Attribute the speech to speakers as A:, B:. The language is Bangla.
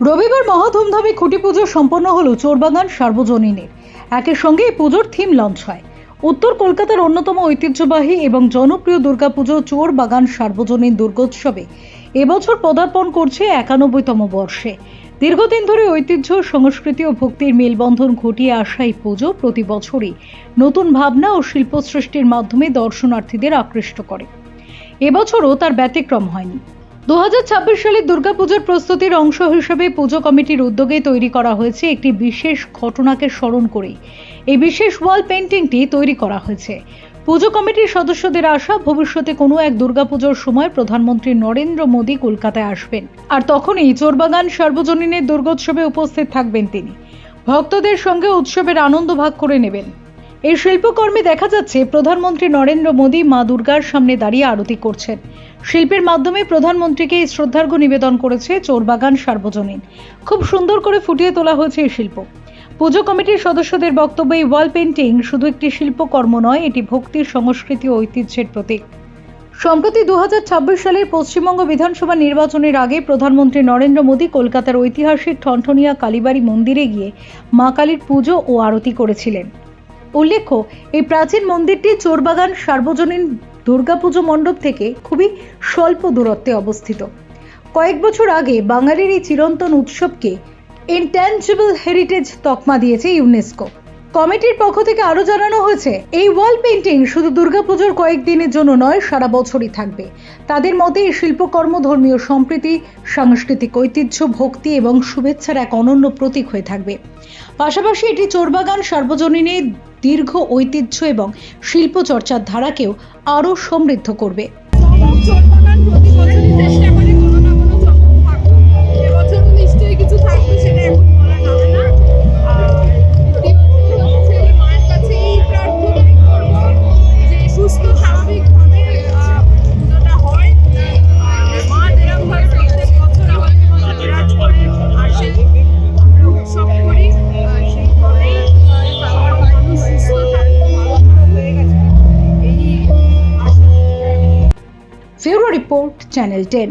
A: রবিবার মহা ধুমধামে খুঁটি পুজো সম্পন্ন হলো চোরবাগান সার্বজনীনের। একের সঙ্গে এই পুজোর থিম লঞ্চ হয়। উত্তর কলকাতার অন্যতম ঐতিহ্যবাহী এবং জনপ্রিয় দুর্গাপুজো চোরবাগান সার্বজনীন দুর্গোৎসবে এবছর পদার্পণ করছে 91তম বর্ষে। দীর্ঘদিন ধরে ঐতিহ্য, সংস্কৃতি ও ভক্তির মেলবন্ধন ঘটিয়ে আসা এই পুজো প্রতি বছরই নতুন ভাবনা ও শিল্প সৃষ্টির মাধ্যমে দর্শনার্থীদের আকৃষ্ট করে। এবছরও তার ব্যতিক্রম হয়নি। 2026 সালের দুর্গাপুজোর প্রস্তুতির অংশ হিসেবে পুজো কমিটির উদ্যোগে তৈরি করা হয়েছে একটি বিশেষ ঘটনাকে স্মরণ করে এই বিশেষ ওয়াল পেন্টিংটি তৈরি করা হয়েছে। পুজো কমিটির সদস্যদের আশা, ভবিষ্যতে কোনো এক দুর্গাপুজোর সময় প্রধানমন্ত্রী নরেন্দ্র মোদী কলকাতায় আসবেন, আর তখনই চোরবাগান সার্বজনীনের দুর্গোৎসবে উপস্থিত থাকবেন তিনি। ভক্তদের সঙ্গে উৎসবের আনন্দ ভাগ করে নেবেন। এই শিল্পকর্মে দেখা যাচ্ছে প্রধানমন্ত্রী নরেন্দ্র মোদী মা দুর্গার সামনে দাঁড়িয়ে আরতি করছেন। শিল্পের মাধ্যমে প্রধানমন্ত্রীকে এই শ্রদ্ধার্ঘ্য নিবেদন করেছে চোরবাগান সার্বজনীন। খুব সুন্দর করে ফুটিয়ে তোলা হয়েছে এই শিল্প। পুজো কমিটির সদস্যদের বক্তব্য, এই ওয়াল পেন্টিং শুধু একটি শিল্পকর্ম নয়, এটি ভক্তির, সংস্কৃতি ও ঐতিহ্যের প্রতীক। সম্প্রতি 2026 সালের পশ্চিমবঙ্গ বিধানসভা নির্বাচনের আগে প্রধানমন্ত্রী নরেন্দ্র মোদী কলকাতার ঐতিহাসিক ঠনঠনিয়া কালীবাড়ি মন্দিরে গিয়ে মা কালীর পুজো ও আরতি করেছিলেন। উল্লেখ্য, এই প্রাচীন মন্দিরটি চোরবাগান সার্বজনীন দুর্গাপুজো মণ্ডপ থেকে খুবই স্বল্প দূরত্বে অবস্থিত। কয়েক বছর আগে বাঙালির এই চিরন্তন উৎসবকে ইনট্যাঞ্জিবল হেরিটেজ তকমা দিয়েছে ইউনেস্কো। কমিটির পক্ষ থেকে আরো জানানো হয়েছে, এই ওয়াল পেন্টিং শুধু দুর্গাপুজোর কয়েকদিনের জন্য নয়, সারা বছরই থাকবে। তাদের মতে এই শিল্পকর্ম ধর্মীয় সম্প্রীতি, সাংস্কৃতিক ঐতিহ্য, ভক্তি এবং শুভেচ্ছার এক অনন্য প্রতীক হয়ে থাকবে। পাশাপাশি এটি চোরবাগান সার্বজনীনের দীর্ঘ ঐতিহ্য এবং শিল্প চর্চার ধারাকেও আরো সমৃদ্ধ করবে। Bureau Report, Channel 10।